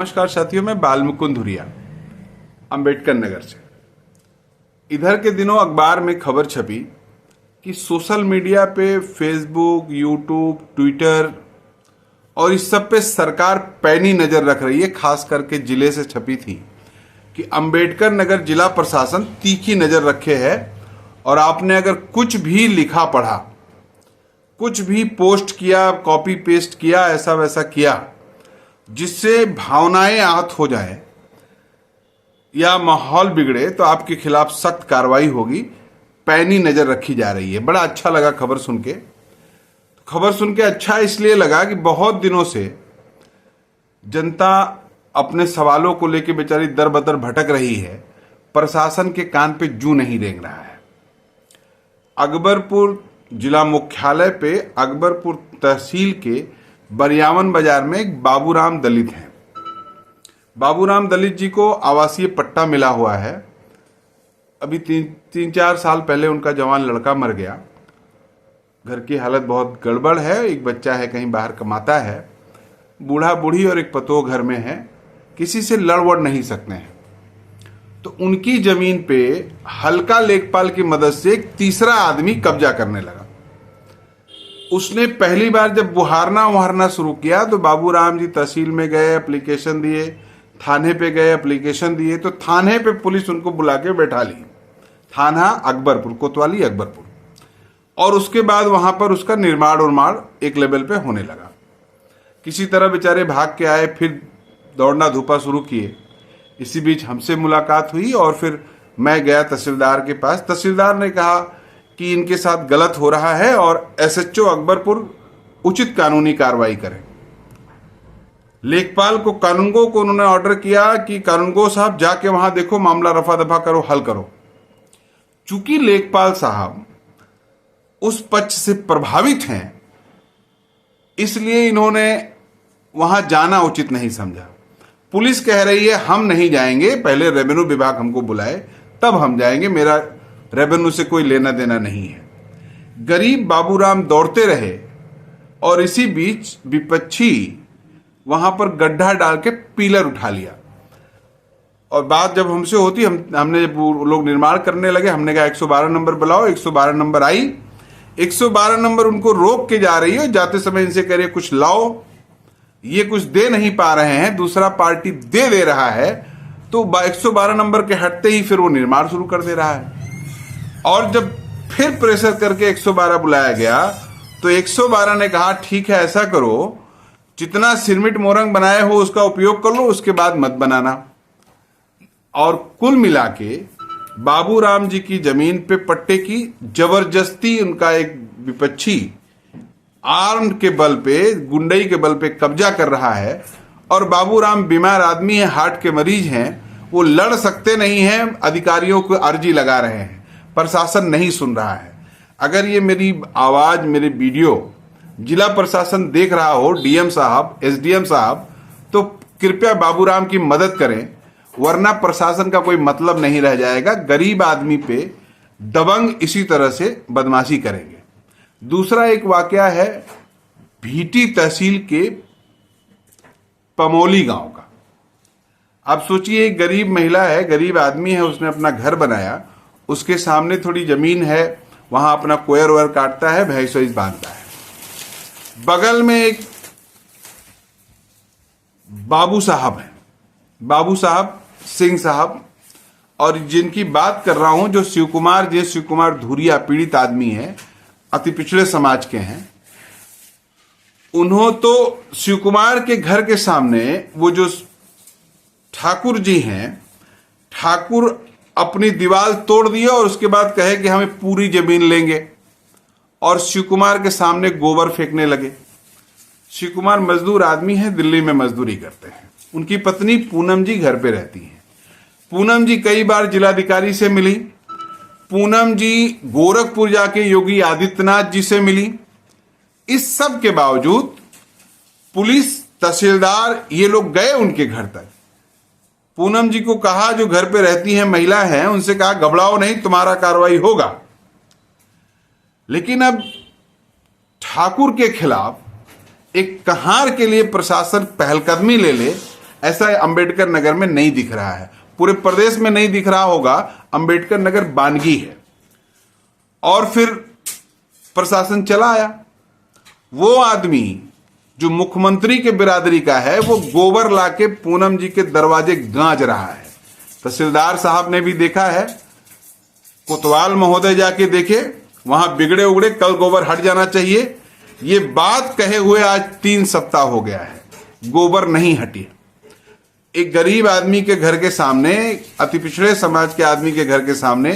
नमस्कार साथियों, मैं बालमुकुंद धुरिया अंबेडकर नगर से। इधर के दिनों अखबार में खबर छपी कि सोशल मीडिया पे फेसबुक, यूट्यूब, ट्विटर और इस सब पे सरकार पैनी नजर रख रही है। खास करके जिले से छपी थी कि अंबेडकर नगर जिला प्रशासन तीखी नजर रखे है और आपने अगर कुछ भी लिखा पढ़ा, कुछ भी पोस्ट किया, कॉपी पेस्ट किया, ऐसा वैसा किया जिससे भावनाएं आहत हो जाए या माहौल बिगड़े तो आपके खिलाफ सख्त कार्रवाई होगी। पैनी नजर रखी जा रही है। बड़ा अच्छा लगा खबर सुन के। अच्छा इसलिए लगा कि बहुत दिनों से जनता अपने सवालों को लेकर बेचारी दर बदर भटक रही है। प्रशासन के कान पे जू नहीं रेंग रहा है। अकबरपुर जिला मुख्यालय पे अकबरपुर तहसील के बरियावन बाजार में एक बाबूराम दलित हैं। बाबूराम दलित जी को आवासीय पट्टा मिला हुआ है। अभी तीन चार साल पहले उनका जवान लड़का मर गया। घर की हालत बहुत गड़बड़ है। एक बच्चा है, कहीं बाहर कमाता है। बूढ़ा बूढ़ी और एक पतोह घर में है। किसी से लड़ वड़ नहीं सकते हैं। तो उनकी जमीन पे हल्का लेखपाल की मदद से एक तीसरा आदमी कब्जा करने लगा। उसने पहली बार जब बुहारना शुरू किया तो बाबूराम जी तहसील में गए, एप्लीकेशन दिए, थाने पे गए, एप्लीकेशन दिए, तो थाने पे पुलिस उनको बुला के बैठा ली। थाना अकबरपुर, कोतवाली अकबरपुर। और उसके बाद वहां पर उसका निर्माण उर्माण एक लेवल पे होने लगा। किसी तरह बेचारे भाग के आए, फिर दौड़ना धूपा शुरू किए। इसी बीच हमसे मुलाकात हुई और फिर मैं गया तहसीलदार के पास। तहसीलदार ने कहा कि इनके साथ गलत हो रहा है और एसएचओ अकबरपुर उचित कानूनी कार्रवाई करें। लेखपाल को, कानूनगो को उन्होंने ऑर्डर किया कि कानूनगो साहब जाके वहां देखो, मामला रफा दफा करो, हल करो। चूंकि लेखपाल साहब उस पक्ष से प्रभावित हैं, इसलिए इन्होंने वहां जाना उचित नहीं समझा। पुलिस कह रही है हम नहीं जाएंगे, पहले रेवेन्यू विभाग हमको बुलाए तब हम जाएंगे, मेरा रेवेन्यू से कोई लेना देना नहीं है। गरीब बाबूराम दौड़ते रहे और इसी बीच विपक्षी वहां पर गड्ढा डाल के पिलर उठा लिया। और बात जब हमसे होती, हमने जब लोग निर्माण करने लगे, हमने कहा 112 नंबर बुलाओ। 112 नंबर आई। 112 नंबर उनको रोक के जा रही है। जाते समय इनसे कह रही है कुछ लाओ, ये कुछ दे नहीं पा रहे हैं, दूसरा पार्टी दे रहा है। तो 112 नंबर के हटते ही फिर वो निर्माण शुरू कर दे रहा है। और जब फिर प्रेशर करके 112 बुलाया गया तो 112 ने कहा ठीक है, ऐसा करो, जितना सिरमिट मोरंग बनाए हो उसका उपयोग कर लो, उसके बाद मत बनाना। और कुल मिला के बाबूराम जी की जमीन पे पट्टे की जबरदस्ती उनका एक विपक्षी आर्म के बल पे, गुंडई के बल पे कब्जा कर रहा है। और बाबूराम बीमार आदमी है, हार्ट के मरीज हैं, वो लड़ सकते नहीं हैं, अधिकारियों को अर्जी लगा रहे हैं, प्रशासन नहीं सुन रहा है। अगर ये मेरी आवाज, मेरे वीडियो जिला प्रशासन देख रहा हो, डीएम साहब, एसडीएम साहब, तो कृपया बाबूराम की मदद करें, वरना प्रशासन का कोई मतलब नहीं रह जाएगा। गरीब आदमी पे दबंग इसी तरह से बदमाशी करेंगे। दूसरा एक वाकया है भीटी तहसील के पमोली गांव का। आप सोचिए, एक गरीब महिला है, गरीब आदमी है, उसने अपना घर बनाया, उसके सामने थोड़ी जमीन है, वहां अपना कोयर वोयर काटता है, भैंस वैंस बांधता है। बगल में एक बाबू साहब हैं, बाबू साहब सिंह साहब, और जिनकी बात कर रहा हूं जो शिव कुमार धुरिया पीड़ित आदमी है, अति पिछड़े समाज के हैं। उन्हों तो शिव कुमार के घर के सामने वो जो ठाकुर जी हैं, ठाकुर अपनी दीवार तोड़ दिया और उसके बाद कहे कि हमें पूरी जमीन लेंगे, और शिव कुमार के सामने गोबर फेंकने लगे। शिव कुमार मजदूर आदमी है, दिल्ली में मजदूरी करते हैं। उनकी पत्नी पूनम जी घर पे रहती हैं। पूनम जी कई बार जिलाधिकारी से मिली। पूनम जी गोरखपुर जाके योगी आदित्यनाथ जी से मिली। इस सब के बावजूद पुलिस, तहसीलदार, ये लोग गए उनके घर तक। पूनम जी को कहा, जो घर पे रहती हैं, महिला हैं, उनसे कहा घबराओ नहीं, तुम्हारा कार्रवाई होगा। लेकिन अब ठाकुर के खिलाफ एक कहार के लिए प्रशासन पहलकदमी ले ले, ऐसा अंबेडकर नगर में नहीं दिख रहा है। पूरे प्रदेश में नहीं दिख रहा होगा, अंबेडकर नगर बानगी है। और फिर प्रशासन चला आया। वो आदमी जो मुख्यमंत्री के बिरादरी का है, वो गोबर लाके पूनम जी के दरवाजे गांज रहा है। तहसीलदार साहब ने भी देखा है, कोतवाल महोदय जाके देखे, वहां बिगड़े उगड़े कल गोबर हट जाना चाहिए। ये बात कहे हुए आज 3 सप्ताह हो गया है, गोबर नहीं हटी। एक गरीब आदमी के घर के सामने, अति पिछड़े समाज के आदमी के घर के सामने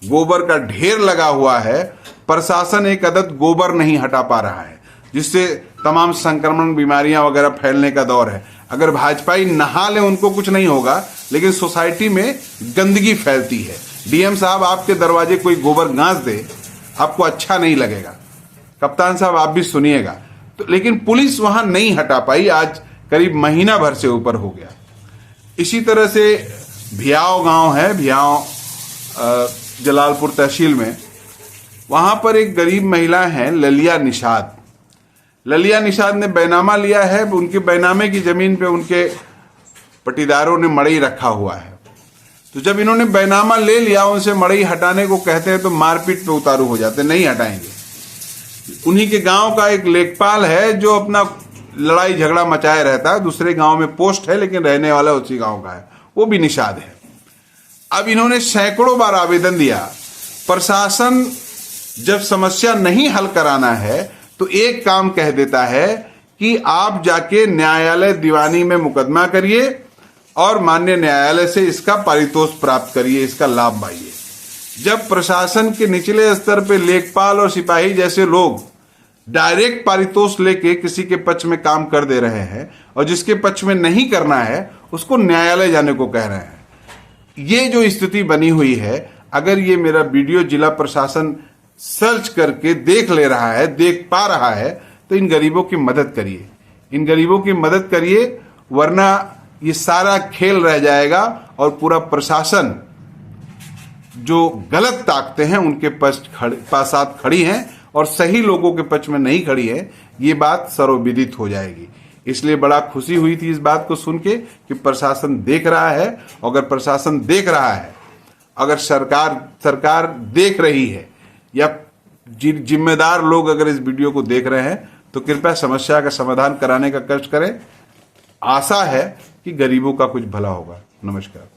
गोबर का ढेर लगा हुआ है। प्रशासन एक अदद गोबर नहीं हटा पा रहा है, जिससे तमाम संक्रमण, बीमारियां वगैरह फैलने का दौर है। अगर भाजपाई नहा ले उनको कुछ नहीं होगा, लेकिन सोसाइटी में गंदगी फैलती है। डीएम साहब आपके दरवाजे कोई गोबर गांज दे, आपको अच्छा नहीं लगेगा। कप्तान साहब आप भी सुनिएगा। तो लेकिन पुलिस वहां नहीं हटा पाई, आज करीब महीना भर से ऊपर हो गया। इसी तरह से भियाव गांव है, भियाव जलालपुर तहसील में, वहां पर एक गरीब महिला है ललिया निषाद। ललिया निषाद ने बैनामा लिया है। उनके बैनामे की जमीन पे उनके पटीदारों ने मड़ई रखा हुआ है। तो जब इन्होंने बैनामा ले लिया, उनसे मड़ई हटाने को कहते हैं तो मारपीट पे उतारू हो जाते, नहीं हटाएंगे। उन्हीं के गांव का एक लेखपाल है जो अपना लड़ाई झगड़ा मचाए रहता है, दूसरे गांव में पोस्ट है लेकिन रहने वाला उसी गांव का है, वो भी निषाद है। अब इन्होंने सैकड़ों बार आवेदन दिया। प्रशासन जब समस्या नहीं हल कराना है तो एक काम कह देता है कि आप जाके न्यायालय दीवानी में मुकदमा करिए और माननीय न्यायालय से इसका पारितोष प्राप्त करिए, इसका लाभ पाइए। जब प्रशासन के निचले स्तर पे लेखपाल और सिपाही जैसे लोग डायरेक्ट पारितोष लेके किसी के पक्ष में काम कर दे रहे हैं और जिसके पक्ष में नहीं करना है उसको न्यायालय जाने को कह रहे हैं, ये जो स्थिति बनी हुई है, अगर ये मेरा वीडियो जिला प्रशासन सर्च करके देख ले रहा है, देख पा रहा है, तो इन गरीबों की मदद करिए, इन गरीबों की मदद करिए, वरना ये सारा खेल रह जाएगा और पूरा प्रशासन जो गलत ताकतें हैं उनके साथ खड़ी हैं और सही लोगों के पक्ष में नहीं खड़ी है, ये बात सर्वविदित हो जाएगी। इसलिए बड़ा खुशी हुई थी इस बात को सुन के कि प्रशासन देख रहा है। अगर प्रशासन देख रहा है, अगर सरकार देख रही है, या जिम्मेदार लोग अगर इस वीडियो को देख रहे हैं, तो कृपया समस्या का समाधान कराने का कष्ट करें। आशा है कि गरीबों का कुछ भला होगा। नमस्कार।